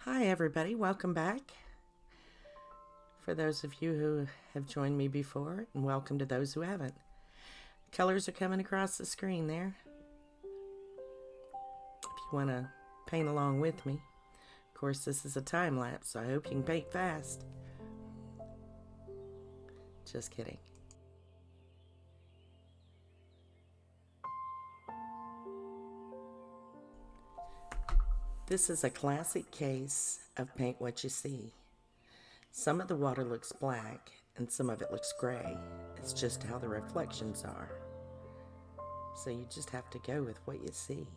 Hi, everybody. Welcome back. For those of you who have joined me before, and welcome to those who haven't. Colors are coming across the screen there. If you want to paint along with me. Of course, this is a time lapse, so I hope you can paint fast. Just kidding. This is a classic case of paint what you see. Some of the water looks black and some of it looks gray. It's just how the reflections are. So you just have to go with what you see.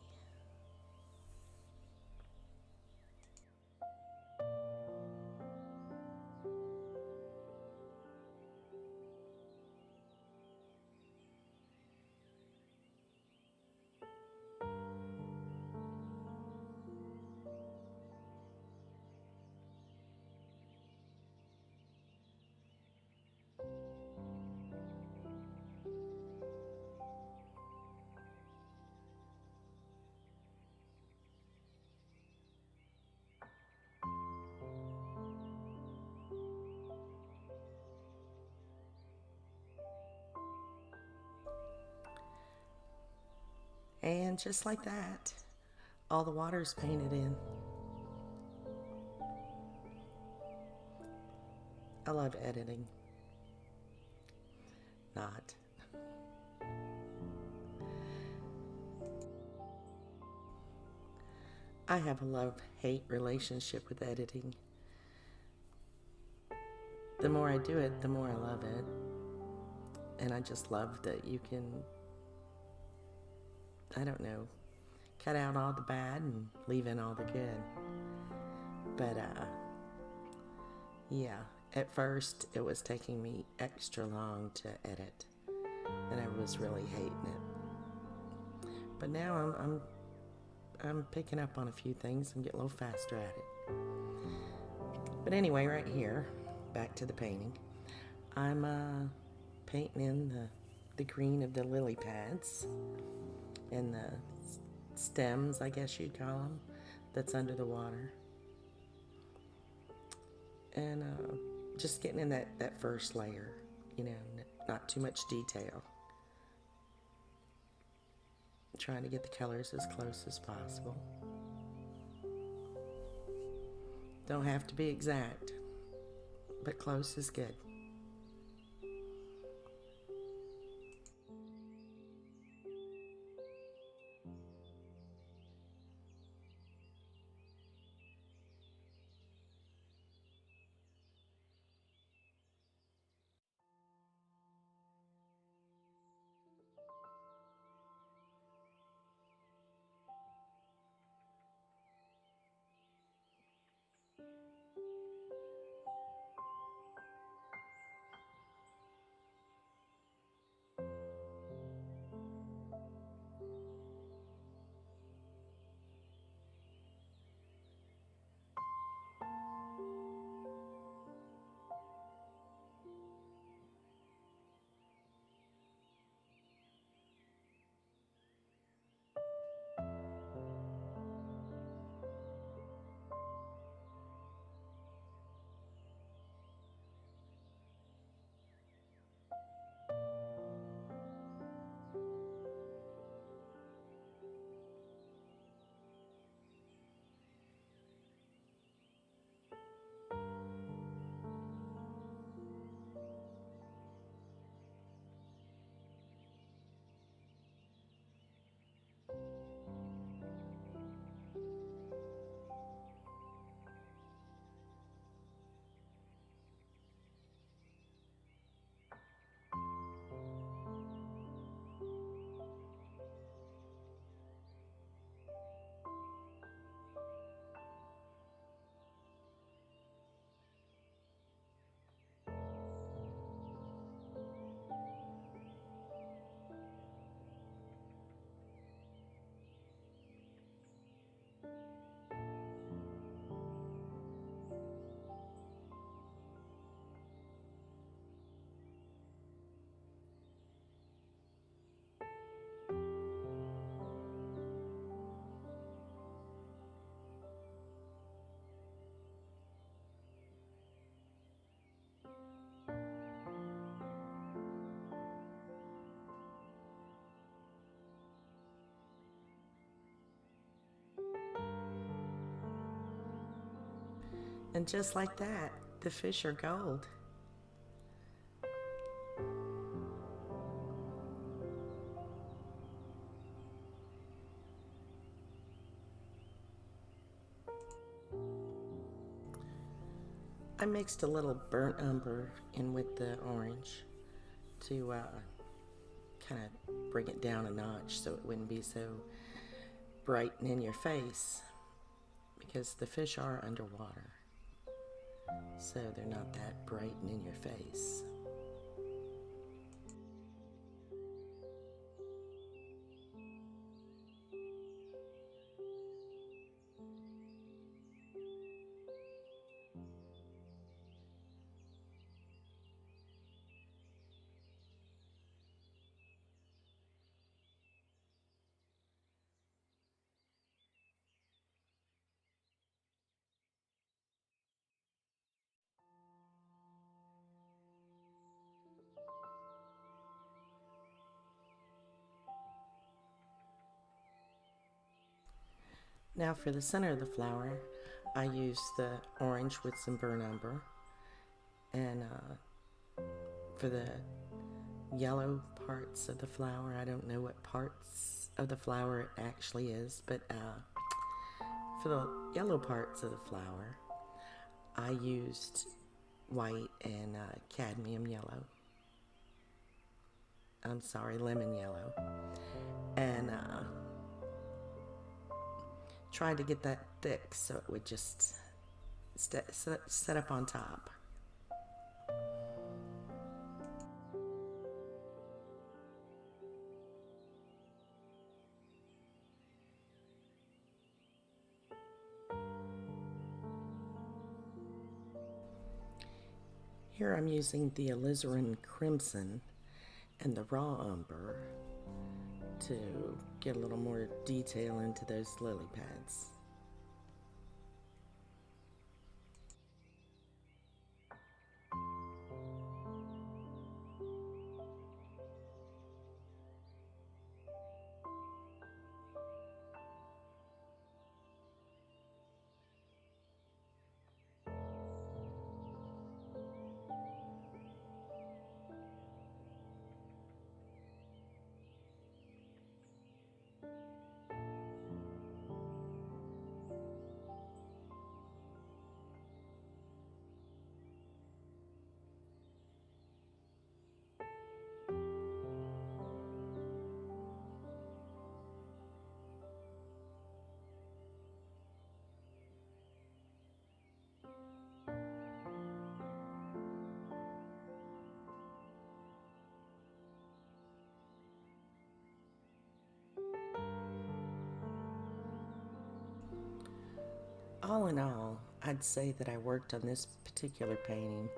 And just like that, all the water's painted in. I love editing. Not. I have a love-hate relationship with editing. The more I do it, the more I love it. And I just love that you can, I don't know, cut out all the bad and leave in all the good. But, yeah, at first it was taking me extra long to edit. And I was really hating it. But now I'm picking up on a few things and getting a little faster at it. But anyway, right here, back to the painting. I'm painting in the green of the lily pads and the stems, I guess you'd call them, that's under the water. And just getting in that first layer, not too much detail. Trying to get the colors as close as possible. Don't have to be exact, but close is good. And just like that, the fish are gold. I mixed a little burnt umber in with the orange to kind of bring it down a notch so it wouldn't be so bright and in your face, because the fish are underwater, so they're not that bright and in your face. Now for the center of the flower, I use the orange with some burnt umber, and for the yellow parts of the flower, I don't know what parts of the flower it actually is, but for the yellow parts of the flower, I used white and cadmium yellow. I'm sorry, lemon yellow. And tried to get that thick so it would just set up on top. Here I'm using the alizarin crimson and the raw umber to get a little more detail into those lily pads. All in all, I'd say that I worked on this particular painting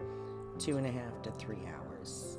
2.5 to 3 hours.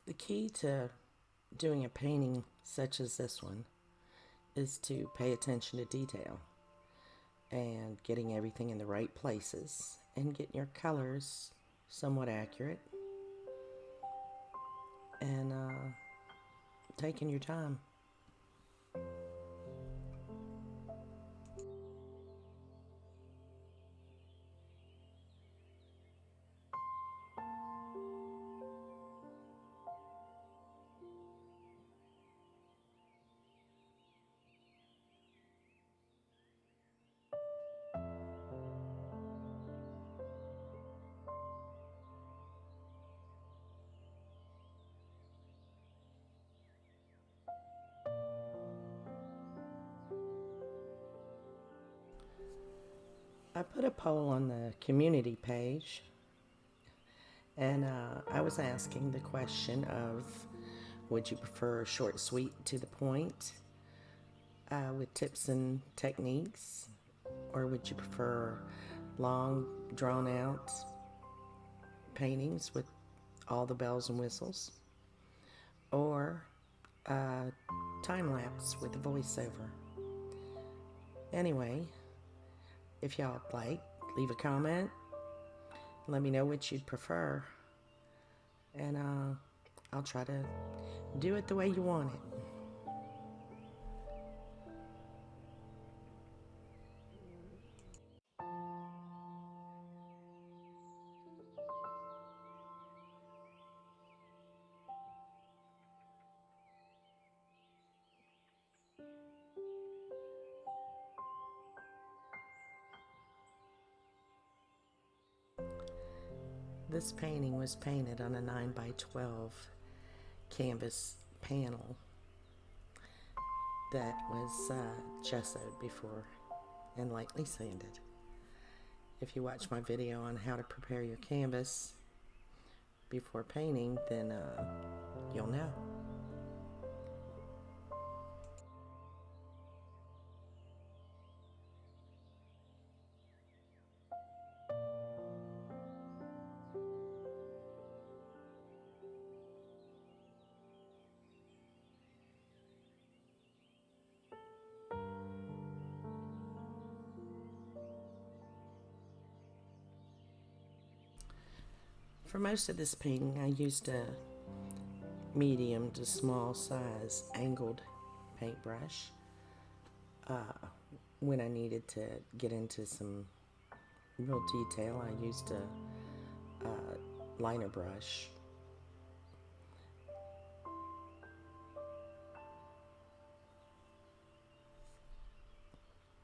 The key to doing a painting such as this one is to pay attention to detail and getting everything in the right places and getting your colors somewhat accurate and taking your time. I put a poll on the community page, and I was asking the question of, would you prefer short, sweet, to the point, with tips and techniques, or would you prefer long, drawn out paintings with all the bells and whistles, or time lapse with the voiceover? Anyway, if y'all like, leave a comment. Let me know which you'd prefer, and I'll try to do it the way you want it. This painting was painted on a 9x12 canvas panel that was gessoed before and lightly sanded. If you watch my video on how to prepare your canvas before painting, then you'll know. For most of this painting, I used a medium to small size angled paintbrush. When I needed to get into some real detail, I used a liner brush.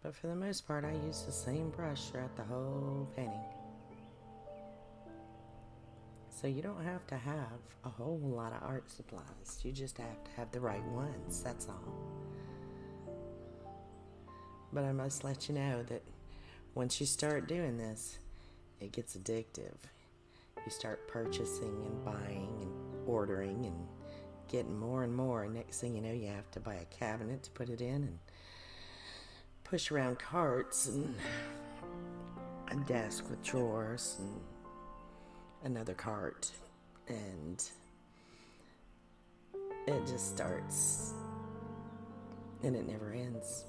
But for the most part, I used the same brush throughout the whole painting. So you don't have to have a whole lot of art supplies. You just have to have the right ones, that's all. But I must let you know that once you start doing this, it gets addictive. You start purchasing and buying and ordering and getting more and more. And next thing you know, you have to buy a cabinet to put it in and push around carts and a desk with drawers and another cart, and it just starts and it never ends.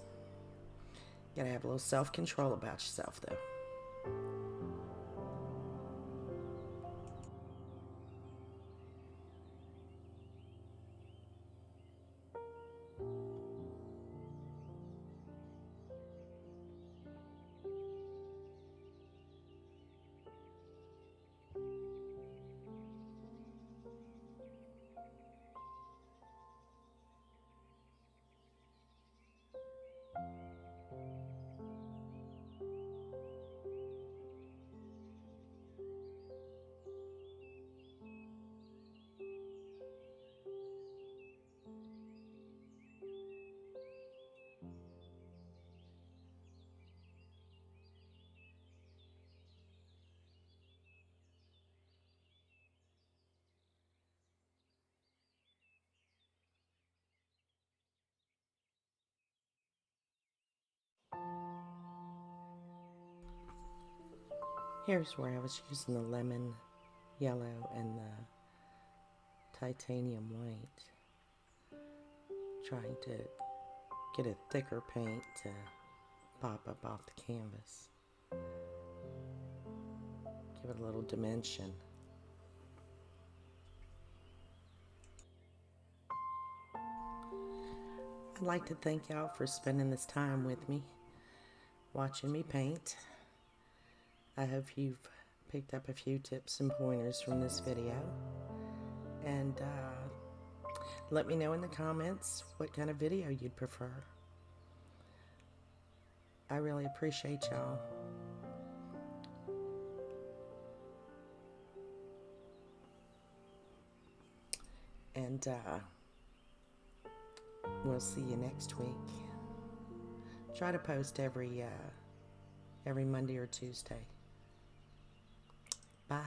You gotta have a little self-control about yourself, though. Here's where I was using the lemon yellow and the titanium white, trying to get a thicker paint to pop up off the canvas. Give it a little dimension. I'd like to thank y'all for spending this time with me, watching me paint. I hope you've picked up a few tips and pointers from this video. And let me know in the comments what kind of video you'd prefer. I really appreciate y'all. And we'll see you next week. Try to post every every Monday or Tuesday. Bye.